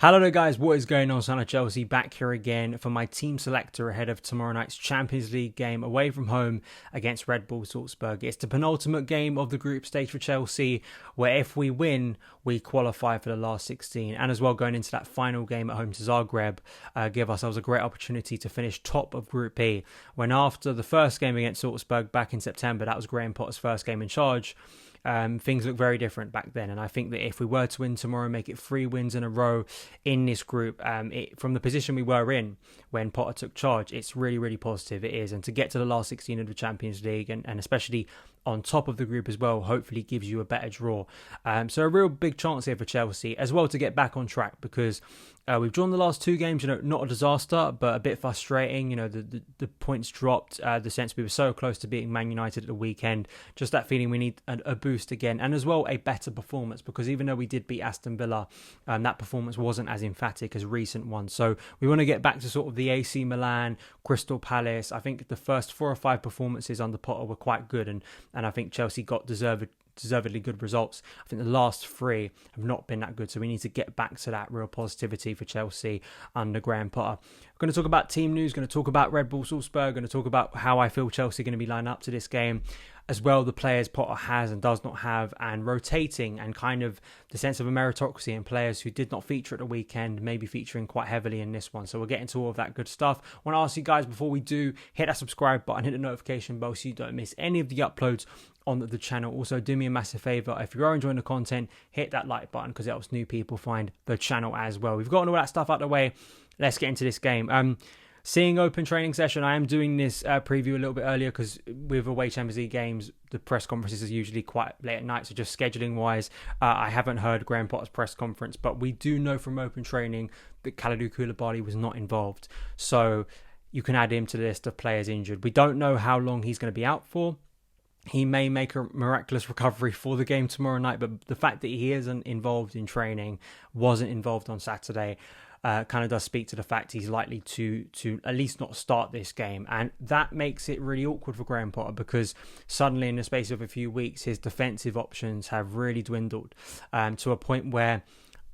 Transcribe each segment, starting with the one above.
Hello there guys, what is going on? SonOfChelsea back here again for my team selector ahead of tomorrow night's Champions League game away from home against Red Bull Salzburg. It's the penultimate game of the group stage for Chelsea, where if we win, we qualify for the last 16. And as well, going into that final game at home to Zagreb, give ourselves a great opportunity to finish top of Group B. When after the first game against Salzburg back in September, that was Graham Potter's first game in charge, things look very different back then. And I think that if we were to win tomorrow, make it 3 wins in a row in this group, from the position we were in when Potter took charge, it's really, really positive. It is. And to get to the last 16 of the Champions League and especially on top of the group as well, hopefully gives you a better draw. So a real big chance here for Chelsea as well to get back on track, because we've drawn the last 2 games, not a disaster, but a bit frustrating. The points dropped, the sense we were so close to beating Man United at the weekend. Just that feeling we need a boost again, and as well a better performance, because even though we did beat Aston Villa, that performance wasn't as emphatic as recent ones. So we want to get back to sort of the AC Milan, Crystal Palace. I think the first 4 or 5 performances under Potter were quite good, and I think Chelsea got deservedly good results. I think the last 3 have not been that good, so we need to get back to that real positivity for Chelsea under Graham Potter. We're going to talk about team news, going to talk about Red Bull Salzburg, going to talk about how I feel Chelsea are going to be lined up to this game, as well the players Potter has and does not have, and rotating, and kind of the sense of a meritocracy in players who did not feature at the weekend, maybe featuring quite heavily in this one. So we'll get into all of that good stuff. I want to ask you guys, before we do, hit that subscribe button, hit the notification bell so you don't miss any of the uploads on the channel. Also, do me a massive favour, if you are enjoying the content, hit that like button, because it helps new people find the channel as well. We've gotten all that stuff out of the way. Let's get into this game. Seeing open training session, I am doing this preview a little bit earlier because with away Champions League games, the press conferences are usually quite late at night. So just scheduling wise, I haven't heard Graham Potter's press conference, but we do know from open training that Kalidou Koulibaly was not involved. So you can add him to the list of players injured. We don't know how long he's going to be out for. He may make a miraculous recovery for the game tomorrow night, but the fact that he isn't involved in training, wasn't involved on Saturday, kind of does speak to the fact he's likely to at least not start this game. And that makes it really awkward for Graham Potter, because suddenly in the space of a few weeks, his defensive options have really dwindled to a point where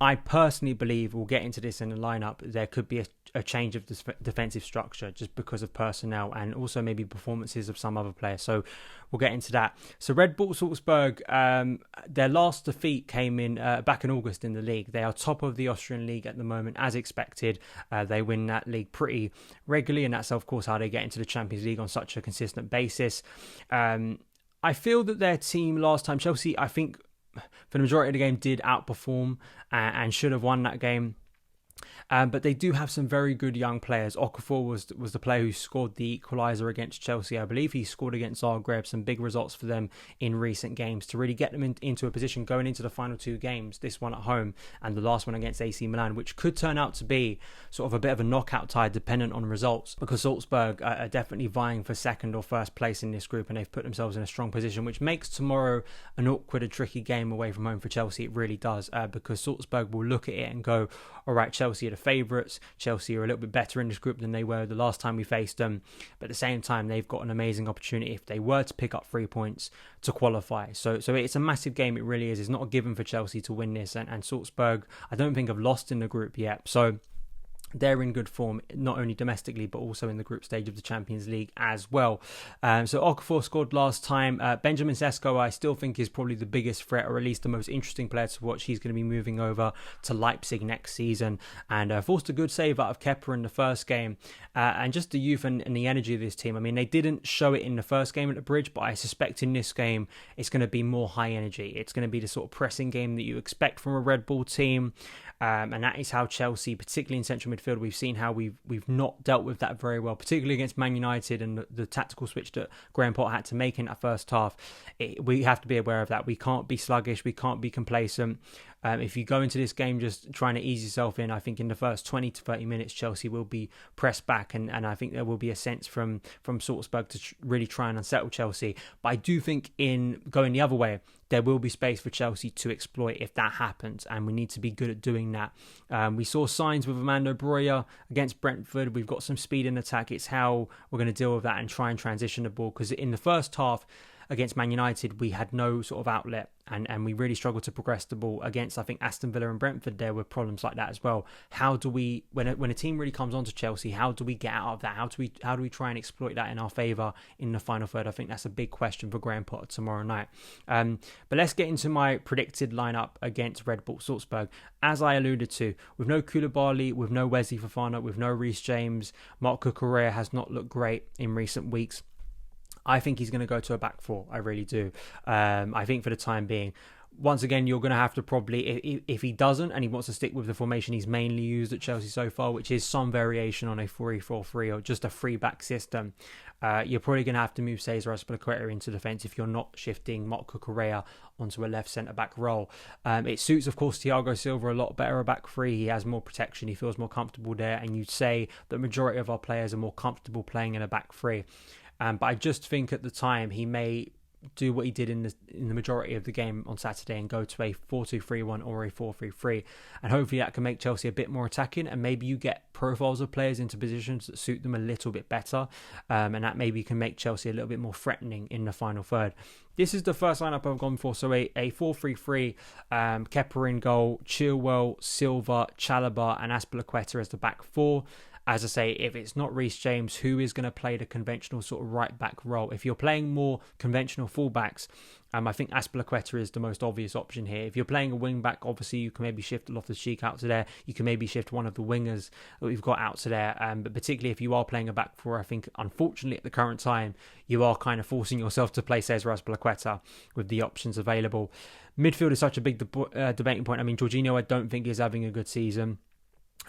I personally believe, we'll get into this in the lineup, there could be a change of this defensive structure just because of personnel and also maybe performances of some other players. So we'll get into that. So Red Bull Salzburg, their last defeat came in back in August in the league. They are top of the Austrian league at the moment, as expected. They win that league pretty regularly, and that's of course how they get into the Champions League on such a consistent basis. I feel that their team last time, Chelsea, I think for the majority of the game did outperform and should have won that game. But they do have some very good young players. Okafor was the player who scored the equaliser against Chelsea. I believe he scored against Zagreb, some big results for them in recent games to really get them into a position going into the final 2 games, this one at home and the last one against AC Milan, which could turn out to be sort of a bit of a knockout tie dependent on results, because Salzburg are definitely vying for second or first place in this group, and they've put themselves in a strong position, which makes tomorrow an awkward and tricky game away from home for Chelsea. It really does, because Salzburg will look at it and go, all right, Chelsea are the favourites. Chelsea are a little bit better in this group than they were the last time we faced them. But at the same time, they've got an amazing opportunity if they were to pick up 3 points to qualify. So it's a massive game. It really is. It's not a given for Chelsea to win this. And Salzburg, I don't think have lost in the group yet. So they're in good form, not only domestically, but also in the group stage of the Champions League as well. So Okafor scored last time. Benjamin Sesko, I still think, is probably the biggest threat, or at least the most interesting player to watch. He's going to be moving over to Leipzig next season, and forced a good save out of Kepa in the first game. And just the youth and the energy of this team. I mean, they didn't show it in the first game at the Bridge, but I suspect in this game, it's going to be more high energy. It's going to be the sort of pressing game that you expect from a Red Bull team. And that is how Chelsea, particularly in central midfield, we've seen how we've not dealt with that very well, particularly against Man United and the tactical switch that Graham Potter had to make in that first half. We have to be aware of that. We can't be sluggish. We can't be complacent. If you go into this game just trying to ease yourself in, I think in the first 20 to 30 minutes, Chelsea will be pressed back. And I think there will be a sense from Salzburg to really try and unsettle Chelsea. But I do think in going the other way, there will be space for Chelsea to exploit if that happens, and we need to be good at doing that. We saw signs with Armando Broja against Brentford. We've got some speed in attack. It's how we're going to deal with that and try and transition the ball, because in the first half, against Man United, we had no sort of outlet, and we really struggled to progress the ball. Against, I think, Aston Villa and Brentford, there were problems like that as well. How do we, when a team really comes onto Chelsea, how do we get out of that? How do we try and exploit that in our favour in the final third? I think that's a big question for Graham Potter tomorrow night. But let's get into my predicted lineup against Red Bull Salzburg. As I alluded to, with no Koulibaly, with no Wesley Fofana, with no Reece James, Marc Cucurella has not looked great in recent weeks. I think he's going to go to a back four. I really do. I think for the time being, once again, you're going to have to probably, if he doesn't and he wants to stick with the formation he's mainly used at Chelsea so far, which is some variation on a 3-4-3 or just a three-back system, you're probably going to have to move Cesar Azpilicueta into defence if you're not shifting Marc Cucurella onto a left centre-back role. It suits, of course, Thiago Silva a lot better a back three. He has more protection. He feels more comfortable there. And you'd say that the majority of our players are more comfortable playing in a back three. But I just think at the time he may do what he did in the majority of the game on Saturday and go to a 4-2-3-1 or a 4-3-3, and hopefully that can make Chelsea a bit more attacking, and maybe you get profiles of players into positions that suit them a little bit better, and that maybe can make Chelsea a little bit more threatening in the final third. This is the first lineup I've gone for, so a 4-3-3, Kepa in goal, Chilwell, Silva, Chalobah and Azpilicueta as the back four. As I say, if it's not Reece James, who is going to play the conventional sort of right-back role? If you're playing more conventional fullbacks, I think Azpilicueta is the most obvious option here. If you're playing a wing-back, obviously you can maybe shift Loftus-Cheek out to there. You can maybe shift one of the wingers that we've got out to there. But particularly if you are playing a back four, I think, unfortunately, at the current time, you are kind of forcing yourself to play Cesar Azpilicueta with the options available. Midfield is such a big debating point. I mean, Jorginho, I don't think is having a good season.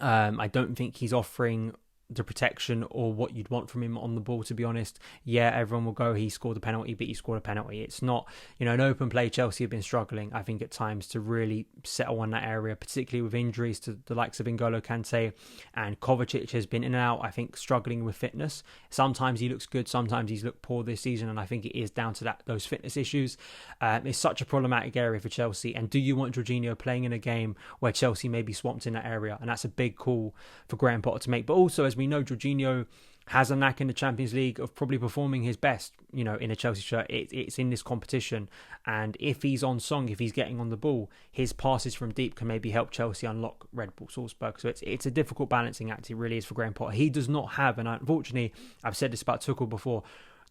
I don't think he's offering the protection or what you'd want from him on the ball, to be honest. Yeah, everyone will go, he scored a penalty, but he scored a penalty. It's not, an open play. Chelsea have been struggling, I think, at times to really settle on that area, particularly with injuries to the likes of N'Golo Kante, and Kovacic has been in and out, I think, struggling with fitness. Sometimes he looks good, sometimes he's looked poor this season, and I think it is down to those fitness issues. It's such a problematic area for Chelsea, and do you want Jorginho playing in a game where Chelsea may be swamped in that area? And that's a big call for Graham Potter to make. But also, as we know, Jorginho has a knack in the Champions League of probably performing his best, in a Chelsea shirt. It's in this competition. And if he's on song, if he's getting on the ball, his passes from deep can maybe help Chelsea unlock Red Bull Salzburg. So it's a difficult balancing act. It really is for Graham Potter. He does not have, and unfortunately, I've said this about Tuchel before,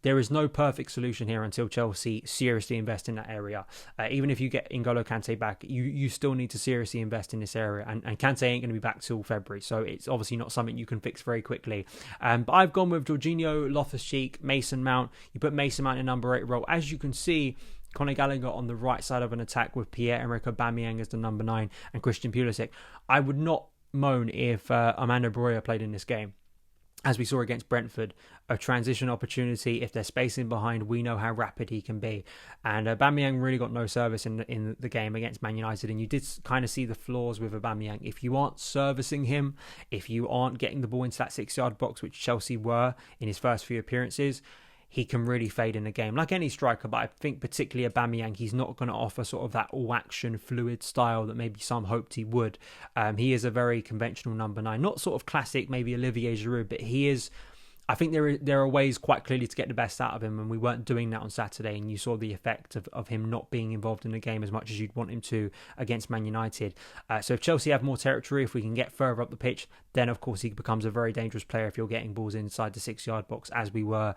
there is no perfect solution here until Chelsea seriously invest in that area. Even if you get N'Golo Kante back, you still need to seriously invest in this area. And Kante ain't going to be back till February, so it's obviously not something you can fix very quickly. But I've gone with Jorginho, Loftus-Cheek, Mason Mount. You put Mason Mount in number 8 role. As you can see, Conor Gallagher on the right side of an attack with Pierre-Emerick Aubameyang as the number 9 and Christian Pulisic. I would not moan if Armando Broja played in this game. As we saw against Brentford, a transition opportunity. If they're spacing behind, we know how rapid he can be. And Aubameyang really got no service in the game against Man United. And you did kind of see the flaws with Aubameyang. If you aren't servicing him, if you aren't getting the ball into that 6-yard box, which Chelsea were in his first few appearances, he can really fade in the game, like any striker. But I think particularly Aubameyang, he's not going to offer sort of that all-action, fluid style that maybe some hoped he would. He is a very conventional number 9, not sort of classic, maybe Olivier Giroud, but he is. I think there are ways quite clearly to get the best out of him, and we weren't doing that on Saturday, and you saw the effect of him not being involved in the game as much as you'd want him to against Man United. So if Chelsea have more territory, if we can get further up the pitch, then of course he becomes a very dangerous player if you're getting balls inside the 6-yard box, as we were,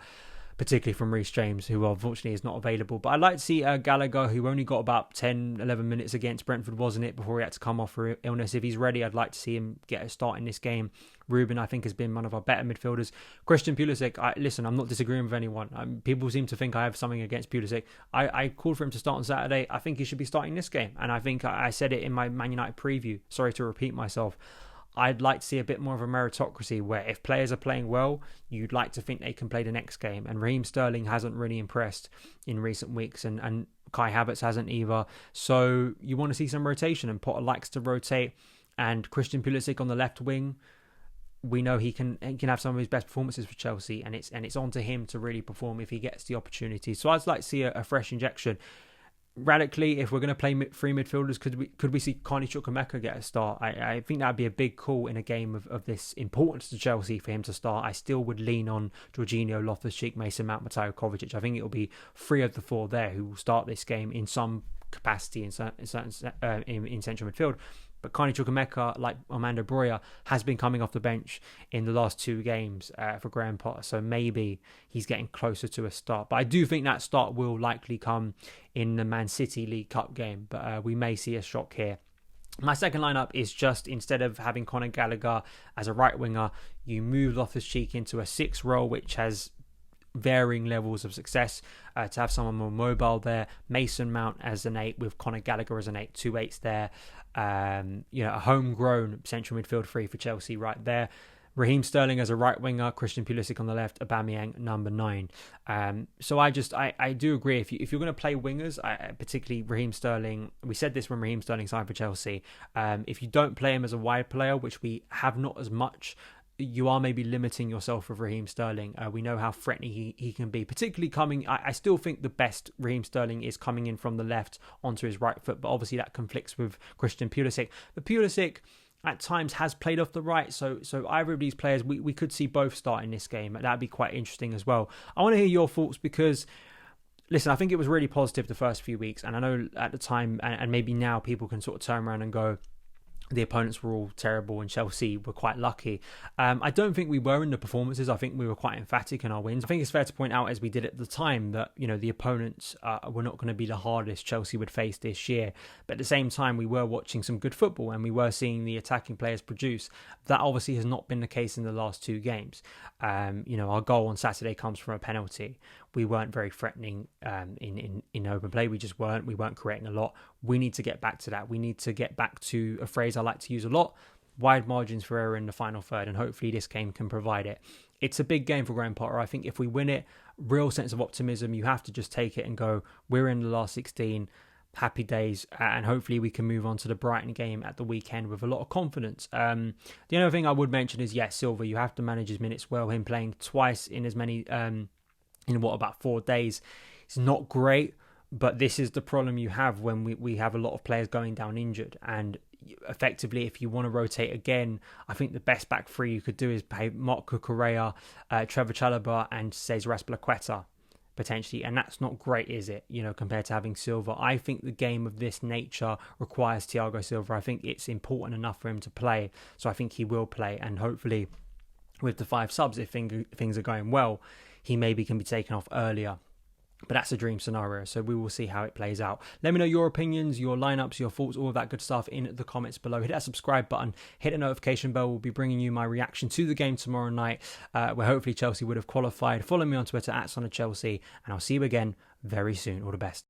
particularly from Reece James, who unfortunately is not available. But I'd like to see Gallagher, who only got about 10, 11 minutes against Brentford, wasn't it, before he had to come off for illness. If he's ready, I'd like to see him get a start in this game. Ruben, I think, has been one of our better midfielders. Christian Pulisic, listen, I'm not disagreeing with anyone. People seem to think I have something against Pulisic. I called for him to start on Saturday. I think he should be starting this game. And I think I said it in my Man United preview. Sorry to repeat myself. I'd like to see a bit more of a meritocracy where if players are playing well, you'd like to think they can play the next game. And Raheem Sterling hasn't really impressed in recent weeks, and Kai Havertz hasn't either. So you want to see some rotation, and Potter likes to rotate. And Christian Pulisic on the left wing, we know he can have some of his best performances for Chelsea, and it's on to him to really perform if he gets the opportunity. So I'd like to see a fresh injection. radically, if we're going to play three midfielders, could we see Carney Chukwuemeka get a start? I think that would be a big call in a game of this importance to Chelsea for him to start. I still would lean on Jorginho, Loftus-Cheek, Mason Mount, Mateo Kovacic. I think it will be 3 of the 4 there who will start this game in some capacity in central midfield. But Carney Chukwuemeka, like Armando Broja, has been coming off the bench in the last 2 games for Graham Potter. So maybe he's getting closer to a start. But I do think that start will likely come in the Man City League Cup game. But we may see a shock here. My second lineup is just, instead of having Conor Gallagher as a right winger, you move Loftus-Cheek into a 6 role, which has varying levels of success, to have someone more mobile there. Mason Mount as an 8 with Conor Gallagher as an 8, 2 8s there. A homegrown central midfield 3 for Chelsea right there. Raheem Sterling as a right winger, Christian Pulisic on the left, Aubameyang number 9. So I do agree, if you're going to play wingers, particularly Raheem Sterling, we said this when Raheem Sterling signed for Chelsea, if you don't play him as a wide player, which we have not as much, you are maybe limiting yourself with Raheem Sterling. We know how threatening he can be, particularly coming. I still think the best Raheem Sterling is coming in from the left onto his right foot, but obviously that conflicts with Christian Pulisic. But Pulisic at times has played off the right, so either of these players, we could see both start in this game. That'd be quite interesting as well. I want to hear your thoughts because, listen, I think it was really positive the first few weeks, and I know at the time, and maybe now people can sort of turn around and go, the opponents were all terrible and Chelsea were quite lucky. I don't think we were in the performances. I think we were quite emphatic in our wins. I think it's fair to point out, as we did at the time, that the opponents were not going to be the hardest Chelsea would face this year. But at the same time, we were watching some good football and we were seeing the attacking players produce. That obviously has not been the case in the last 2 games. Our goal on Saturday comes from a penalty. We weren't very threatening in open play. We just weren't. We weren't creating a lot. We need to get back to that. We need to get back to a phrase I like to use a lot: wide margins for error in the final third. And hopefully this game can provide it. It's a big game for Graham Potter. I think if we win it, real sense of optimism. You have to just take it and go, we're in the last 16. Happy days, and hopefully we can move on to the Brighton game at the weekend with a lot of confidence. The other thing I would mention is, yes, Silva, you have to manage his minutes well. Him playing twice in as many, about 4 days, it's not great, but this is the problem you have when we have a lot of players going down injured. And effectively, if you want to rotate again, I think the best back 3 you could do is pay Marc Cucurella, Trevor Chalobah and Cesar Azpilicueta, potentially, and that's not great, is it, compared to having Silva. I think the game of this nature requires Thiago Silva. I think it's important enough for him to play, so I think he will play, and hopefully with the 5 subs, if things are going well, he maybe can be taken off earlier. But that's a dream scenario, so we will see how it plays out. Let me know your opinions, your lineups, your thoughts, all of that good stuff in the comments below. Hit that subscribe button, hit the notification bell. We'll be bringing you my reaction to the game tomorrow night, where hopefully Chelsea would have qualified. Follow me on Twitter @SonOfChelsea, and I'll see you again very soon. All the best.